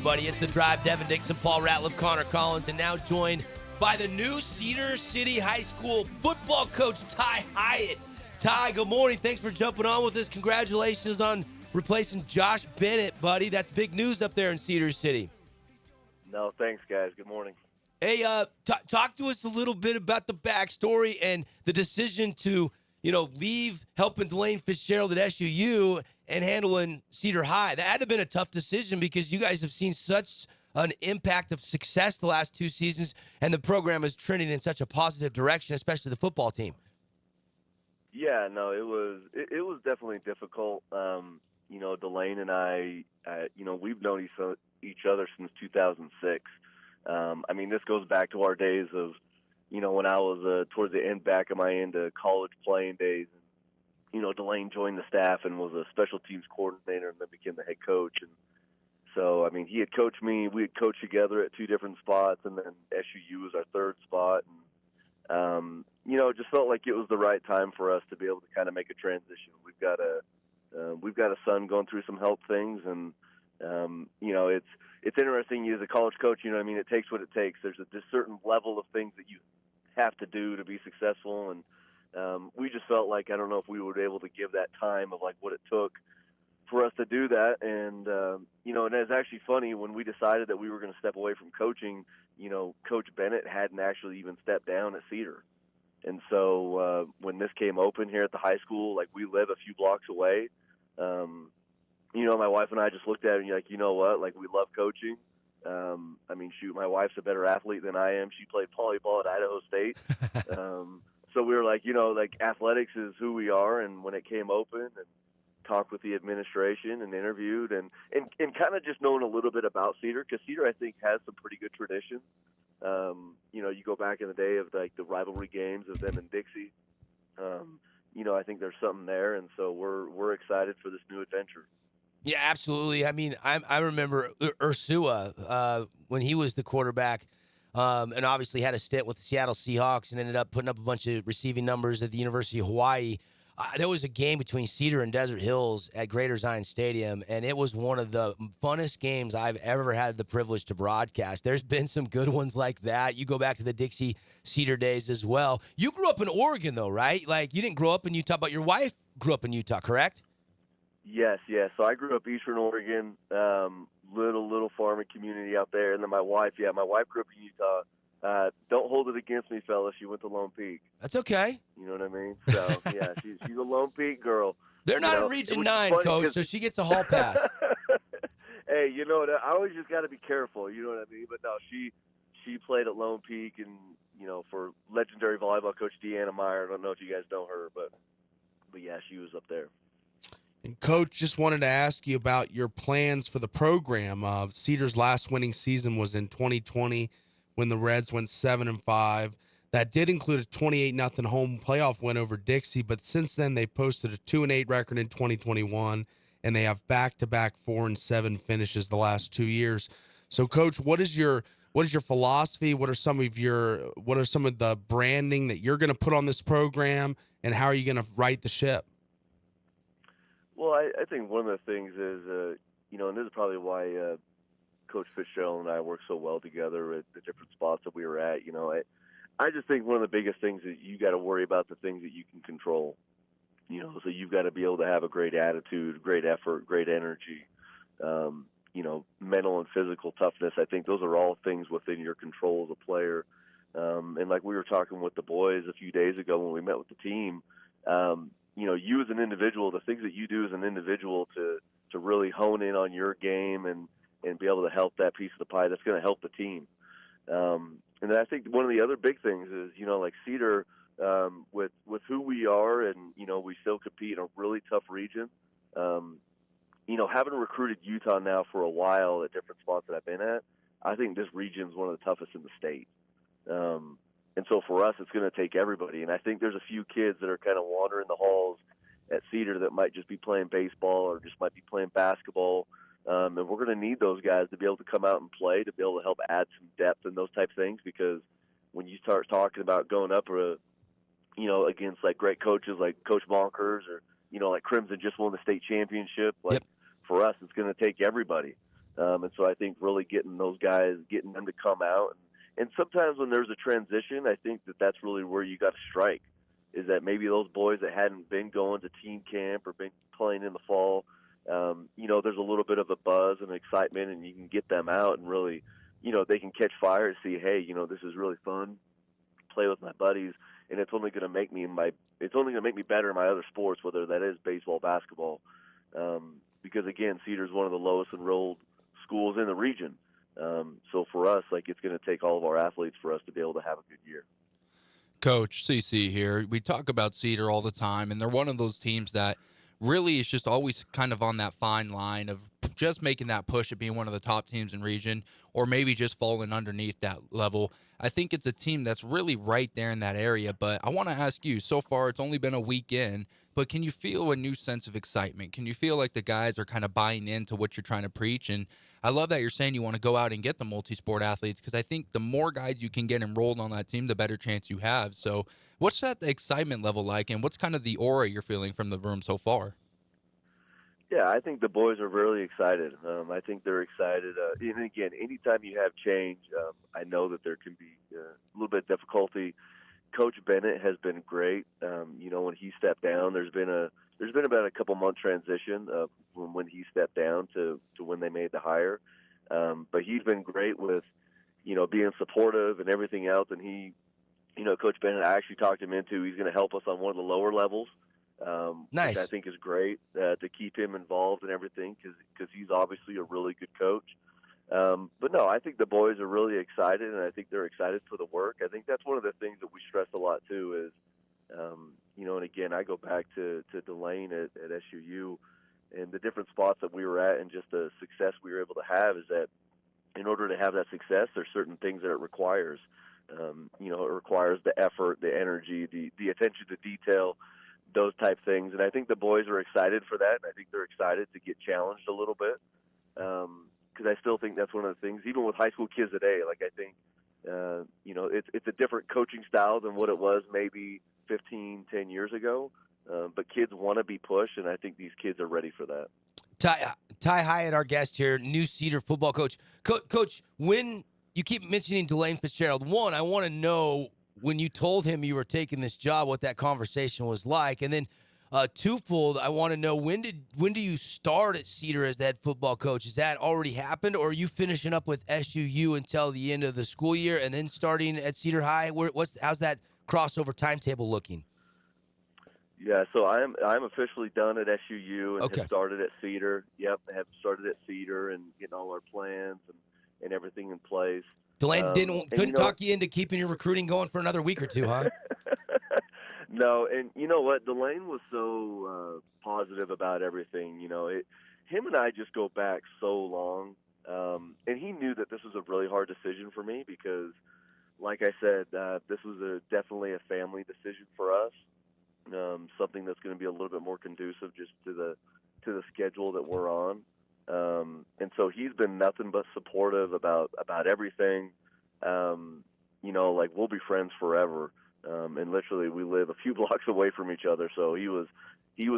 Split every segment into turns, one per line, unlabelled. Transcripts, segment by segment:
everybody. It's The Drive. Devin Dixon, Paul Ratliff, Connor Collins, and now joined by the new Cedar City High School football coach, Tye Hiatt. Tye, good morning. Thanks for jumping on with us. Congratulations on replacing Josh Bennett, buddy. That's big news up there in Cedar City.
No, thanks, guys. Good morning.
Hey, talk to us a little bit about the backstory and the decision to, leave helping Delane Fitzgerald at SUU and handling Cedar High. That had to have been a tough decision because you guys have seen such an impact of success the last 2 seasons, and the program is trending in such a positive direction, especially the football team.
Yeah, no, it was definitely difficult. Delane and I, we've known each other since 2006. This goes back to our days of, when I was towards the back of my college playing days. Delane joined the staff and was a special teams coordinator and then became the head coach. And so, he had coached me. We had coached together at 2 different spots, and then SUU was our 3rd spot. And, it just felt like it was the right time for us to be able to kind of make a transition. We've got a son going through some health things, and it's interesting as a college coach. It takes what it takes. There's a certain level of things that you have to do to be successful, and we just felt like, I don't know if we were able to give that time of like what it took for us to do that. And and it's actually funny, when we decided that we were going to step away from coaching, Coach Bennett hadn't actually even stepped down at Cedar. And so when this came open here at the high school, like, we live a few blocks away. My wife and I just looked at it and like, you know what? Like, we love coaching. My wife's a better athlete than I am. She played volleyball at Idaho State. So we were like, athletics is who we are. And when it came open, and talked with the administration and interviewed and kind of just knowing a little bit about Cedar, because Cedar, I think, has some pretty good traditions. You go back in the day of like the rivalry games of them and Dixie. I think there's something there, and so we're excited for this new adventure.
Yeah, absolutely. I remember Ursua when he was the quarterback, and obviously had a stint with the Seattle Seahawks and ended up putting up a bunch of receiving numbers at the University of Hawaii. There was a game between Cedar and Desert Hills at Greater Zion Stadium, and it was one of the funnest games I've ever had the privilege to broadcast. There's been some good ones like that. You go back to the Dixie Cedar days as well. You grew up in Oregon, though, right? Like, you didn't grow up in Utah, but your wife grew up in Utah, correct?
Yes. So I grew up Eastern Oregon, little farming community out there, and then my wife grew up in Utah. Don't hold it against me, fellas. She went to Lone Peak.
That's okay.
You know what I mean? So, yeah, she's a Lone Peak girl.
They're not in Region 9, Coach, so she gets a hall pass.
Hey, I always just got to be careful, you know what I mean? But no, she played at Lone Peak, and, for legendary volleyball coach Deanna Meyer. I don't know if you guys know her, but yeah, she was up there.
And, Coach, just wanted to ask you about your plans for the program. Cedar's last winning season was in 2020 when the Reds went 7-5. That did include a 28-0 home playoff win over Dixie, but since then they posted a 2-8 record in 2021, and they have back-to-back 4-7 finishes the last 2 years. So, Coach, what is your philosophy? What are some of the branding that you're going to put on this program, and how are you going to right the ship?
Well, I think one of the things is, and this is probably why Coach Fitzgerald and I work so well together at the different spots that we were at. I just think one of the biggest things is you got to worry about the things that you can control. So you've got to be able to have a great attitude, great effort, great energy, mental and physical toughness. I think those are all things within your control as a player. And like we were talking with the boys a few days ago when we met with the team, you as an individual, the things that you do as an individual to really hone in on your game and be able to help that piece of the pie, that's going to help the team. And then I think one of the other big things is, like Cedar, with who we are, and, we still compete in a really tough region. Having recruited Utah now for a while at different spots that I've been at, I think this region is one of the toughest in the state. And so for us, it's going to take everybody. And I think there's a few kids that are kind of wandering the halls at Cedar that might just be playing baseball or just might be playing basketball. And we're going to need those guys to be able to come out and play, to be able to help add some depth and those type of things. Because when you start talking about going up, against like great coaches like Coach Bonkers or, like Crimson just won the state championship, like,
yep.
For us, it's going to take everybody. And so I think really getting those guys, getting them to come out. And sometimes when there's a transition, I think that's really where you got to strike, is that maybe those boys that hadn't been going to team camp or been playing in the fall, there's a little bit of a buzz and excitement, and you can get them out and really, they can catch fire and see, hey, this is really fun, play with my buddies, and it's only going to make me better in my other sports, whether that is baseball, basketball, because again, Cedar's one of the lowest enrolled schools in the region. So for us, it's going to take all of our athletes for us to be able to have a good year.
Coach CC here. We talk about Cedar all the time, and they're one of those teams that really is just always kind of on that fine line of just making that push at being one of the top teams in region, or maybe just falling underneath that level. I think it's a team that's really right there in that area, but I want to ask you, so far it's only been a week in, but can you feel a new sense of excitement? Can you feel like the guys are kind of buying into what you're trying to preach? And I love that you're saying you want to go out and get the multi-sport athletes, because I think the more guys you can get enrolled on that team, the better chance you have. So what's that excitement level like, and what's kind of the aura you're feeling from the room so far?
Yeah, I think the boys are really excited. I think they're excited. And again, anytime you have change, I know that there can be a little bit of difficulty. Coach Bennett has been great. When he stepped down, there's been about a couple month transition from when he stepped down to when they made the hire. But he's been great with, being supportive and everything else. And he, Coach Bennett, I actually talked him into, he's going to help us on one of the lower levels.
Nice.
Which I think is great to keep him involved in everything, because he's obviously a really good coach. But no, I think the boys are really excited, and I think they're excited for the work. I think that's one of the things that we stress a lot too is, and again, I go back to Delane at SUU and the different spots that we were at and just the success we were able to have, is that in order to have that success, there's certain things that it requires. It requires the effort, the energy, the attention to detail, those type things. And I think the boys are excited for that. And I think they're excited to get challenged a little bit. Because I still think that's one of the things, even with high school kids today, I think, it's a different coaching style than what it was maybe 10 years ago. But kids want to be pushed, and I think these kids are ready for that.
Tye Hiatt, our guest here, new Cedar football coach. Coach, when you keep mentioning Delane Fitzgerald, one, I want to know, when you told him you were taking this job, what that conversation was like. And then twofold, I want to know, when do you start at Cedar as the head football coach? Has that already happened, or are you finishing up with SUU until the end of the school year and then starting at Cedar High? How's that crossover timetable looking?
Yeah, so I'm officially done at SUU and
Okay.
have started at Cedar. Yep, have started at Cedar and getting all our plans and everything in place.
Delane couldn't talk you into keeping your recruiting going for another week or two, huh?
No, and you know what? Delane was so positive about everything. Him and I just go back so long, and he knew that this was a really hard decision for me because, like I said, this was definitely a family decision for us. Something that's going to be a little bit more conducive just to the schedule that we're on. And so he's been nothing but supportive about everything. We'll be friends forever. And literally we live a few blocks away from each other. So he was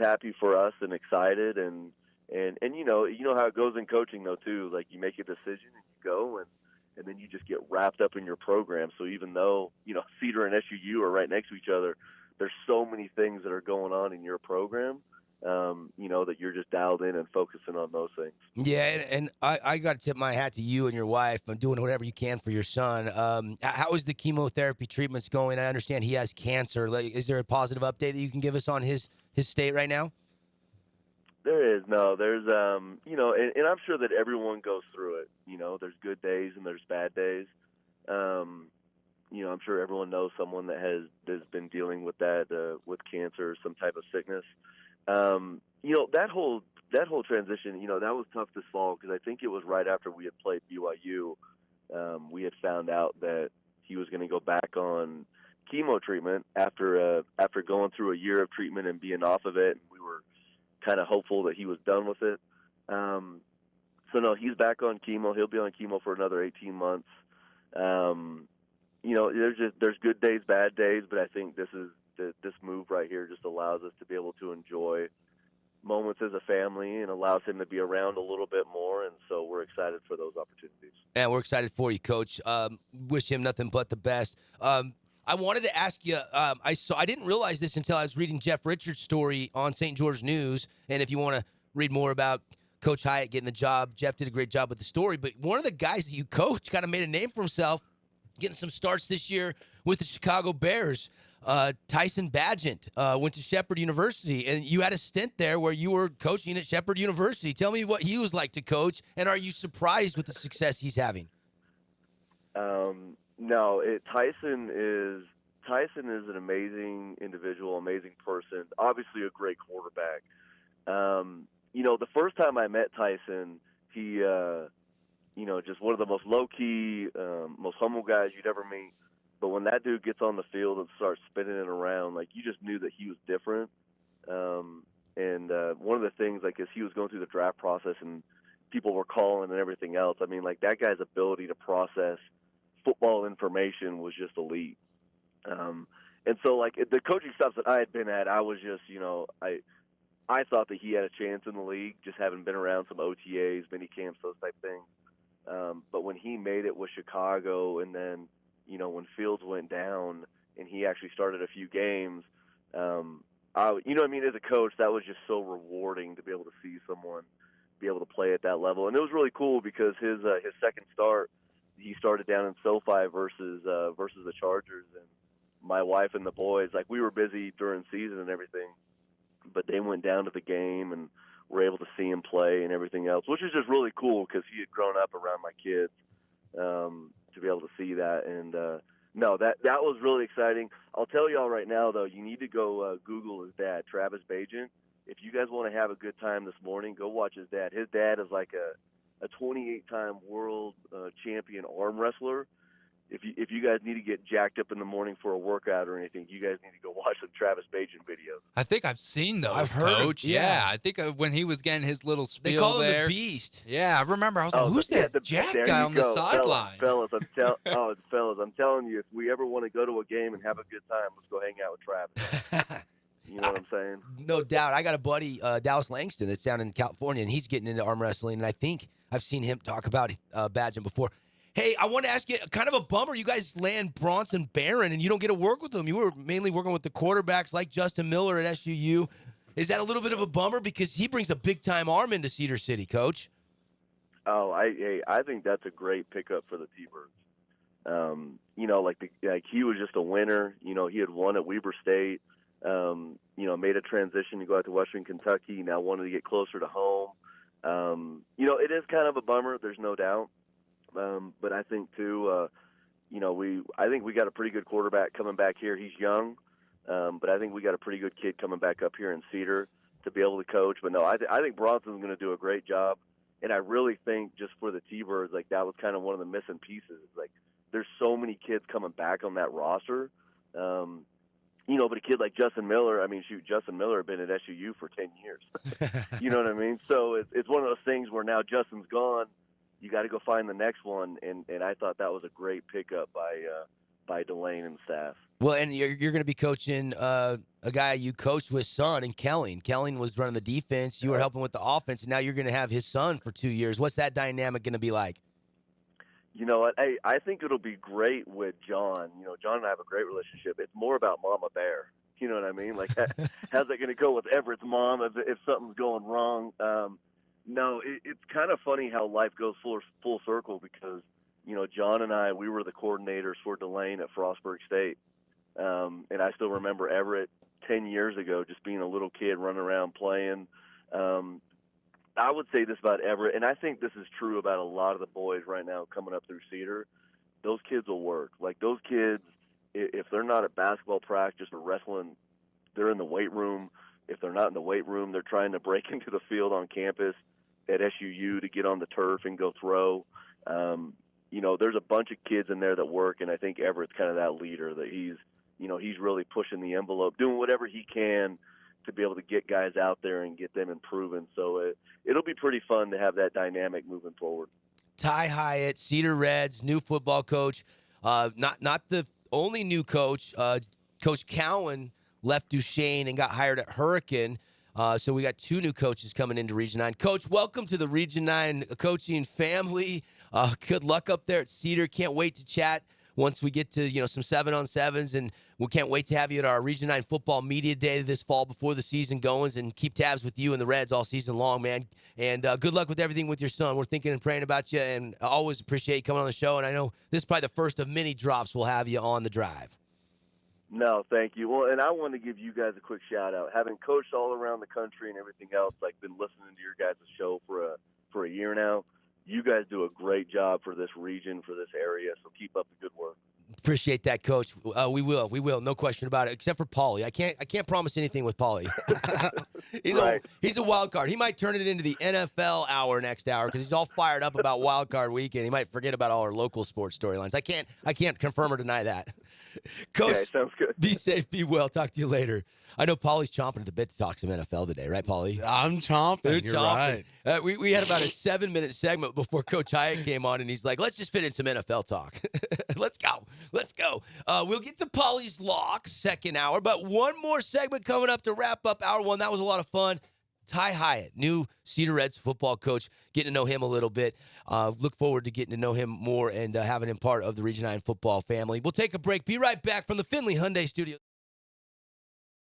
happy for us and excited. And you know how it goes in coaching though too. Like you make a decision and you go and then you just get wrapped up in your program. So even though, Cedar and SUU are right next to each other, there's so many things that are going on in your program, that you're just dialed in and focusing on those things.
Yeah, and I got to tip my hat to you and your wife on doing whatever you can for your son. How is the chemotherapy treatments going? I understand he has cancer. Is there a positive update that you can give us on his state right now?
There is. No, there's, and I'm sure that everyone goes through it. There's good days and there's bad days. I'm sure everyone knows someone that has been dealing with that, with cancer or some type of sickness. That whole transition, that was tough this fall because I think it was right after we had played BYU. We had found out that he was going to go back on chemo treatment after going through a year of treatment and being off of it. And we were kind of hopeful that he was done with it. So no, he's back on chemo. He'll be on chemo for another 18 months. There's good days, bad days, but I think this move right here just allows us to be able to enjoy moments as a family and allows him to be around a little bit more. And so we're excited for those opportunities.
And we're excited for you, Coach. Wish him nothing but the best. I wanted to ask you. I didn't realize this until I was reading Jeff Richards' story on St. George News. And if you want to read more about Coach Hiatt getting the job, Jeff did a great job with the story. But one of the guys that you coach kind of made a name for himself, getting some starts this year with the Chicago Bears. Tyson Bagent went to Shepherd University, and you had a stint there where you were coaching at Shepherd University. Tell me what he was like to coach, and are you surprised with the success he's having?
No, Tyson is an amazing individual, amazing person, obviously a great quarterback. The first time I met Tyson, he, just one of the most low-key, most humble guys you'd ever meet. But when that dude gets on the field and starts spinning it around, like, you just knew that he was different. One of the things, like, as he was going through the draft process and people were calling and everything else, I mean, like, that guy's ability to process football information was just elite. And so, like, the coaching stops that I had been at, I was just, I thought that he had a chance in the league, just having been around some OTAs, mini camps, those type things. But when he made it with Chicago, and then, when Fields went down and he actually started a few games, as a coach, that was just so rewarding to be able to see someone be able to play at that level. And it was really cool because his second start, he started down in SoFi versus the Chargers, and my wife and the boys, like, we were busy during season and everything, but they went down to the game and were able to see him play and everything else, which is just really cool because he had grown up around my kids, to be able to see that. And no, that was really exciting. I'll tell y'all right now, though, you need to go Google his dad, Travis Bagent. If you guys want to have a good time this morning, go watch his dad. His dad is like a 28-time world champion arm wrestler. If you guys need to get jacked up in the morning for a workout or anything, you guys need to go watch some Travis Bagent videos.
I think I've seen those,
I've heard
Coach.
him, yeah.
I think
when
he was getting his little spiel
they call him
there.
the Beast.
Yeah, I remember. I was like, who's that jack guy on the sideline?
Fellas, I'm telling you, if we ever want to go to a game and have a good time, let's go hang out with Travis. You know what I'm saying?
No doubt. I got a buddy, Dallas Langston, that's down in California, and he's getting into arm wrestling, and I think I've seen him talk about Bagent before. Hey, I want to ask you, kind of a bummer, you guys land Bronson Barron, and you don't get to work with them. You were mainly working with the quarterbacks like Justin Miller at SUU. Is that a little bit of a bummer? Because he brings a big-time arm into Cedar City, Coach.
Oh, I think that's a great pickup for the T-Birds. He was just a winner. He had won at Weber State, made a transition to go out to Western Kentucky, now wanted to get closer to home. It is kind of a bummer, there's no doubt. But I think too, I think we got a pretty good quarterback coming back here. He's young, but I think we got a pretty good kid coming back up here in Cedar to be able to coach. But no, I think Bronson's going to do a great job, and I really think just for the T-Birds, like, that was kind of one of the missing pieces. Like, there's so many kids coming back on that roster. But a kid like Justin Miller, Justin Miller had been at SUU for 10 years. You know what I mean? So it's one of those things where now Justin's gone. You got to go find the next one, and I thought that was a great pickup by Delane and staff.
Well, and you're going to be coaching a guy you coached with, son, and Kelling. Kelling was running the defense. You were helping with the offense, and now you're going to have his son for 2 years. What's that dynamic going to be like?
You know what? I think it'll be great with John. John and I have a great relationship. It's more about Mama Bear. You know what I mean? Like, how's that going to go with Everett's mom if something's going wrong? No, it's kind of funny how life goes full circle because, John and I, we were the coordinators for Delane at Frostburg State. And I still remember Everett 10 years ago just being a little kid running around playing. I would say this about Everett, and I think this is true about a lot of the boys right now coming up through Cedar. Those kids will work. Like, those kids, if they're not at basketball practice or wrestling, they're in the weight room. If they're not in the weight room, they're trying to break into the field on campus at SUU to get on the turf and go throw. There's a bunch of kids in there that work, and I think Everett's kind of that leader that he's really pushing the envelope, doing whatever he can to be able to get guys out there and get them improving. So it'll be pretty fun to have that dynamic moving forward.
Tye Hiatt, Cedar Reds, new football coach. Not the only new coach. Coach Cowan left Duchesne and got hired at Hurricane. So we got 2 new coaches coming into Region 9. Coach, welcome to the Region 9 coaching family. Good luck up there at Cedar. Can't wait to chat once we get to, some 7-on-7s, and we can't wait to have you at our Region 9 football media day this fall before the season goes, and keep tabs with you and the Reds all season long, man. And good luck with everything with your son. We're thinking and praying about you, and I always appreciate you coming on the show. And I know this is probably the first of many drops we'll have you on the drive.
No, thank you. Well, and I want to give you guys a quick shout out. Having coached all around the country and everything else, like been listening to your guys' show for a year now. You guys do a great job for this region, for this area. So keep up the good work.
Appreciate that, Coach. We will, no question about it. Except for Paulie, I can't promise anything with Paulie. He's a wild card. He might turn it into the NFL hour next hour because he's all fired up about Wild Card Weekend. He might forget about all our local sports storylines. I can't confirm or deny that. Coach,
okay, sounds good.
Be safe, be well. Talk to you later. I know Paulie's chomping at the bit to talk some NFL today, right, Paulie?
I'm chomping. You're
chomping.
right.
We had about a 7-minute segment before Coach Tye Hiatt came on, and he's like, let's just fit in some NFL talk. Let's go. We'll get to Paulie's lock, second hour, but one more segment coming up to wrap up hour 1. That was a lot of fun. Tye Hiatt, new Cedar Reds football coach, getting to know him a little bit. Look forward to getting to know him more and having him part of the Region 9 football family. We'll take a break. Be right back from the Findlay Hyundai Studio.